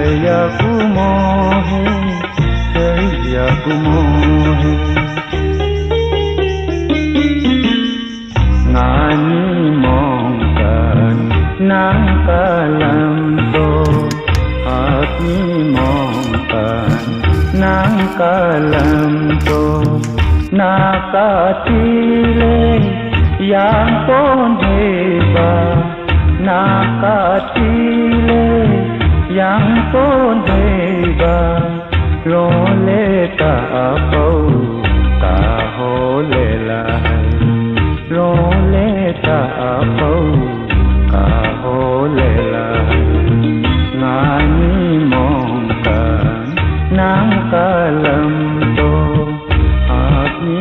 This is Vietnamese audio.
ya kumohe ya kumohe ngani mongkan nang kalam to hati mongkan nang kalam to nakatile yang pon heba nakatile yang pon heba lole ta apau ta hole lai lole ta apau ka hole lai ngani mongkan nang kalam to hati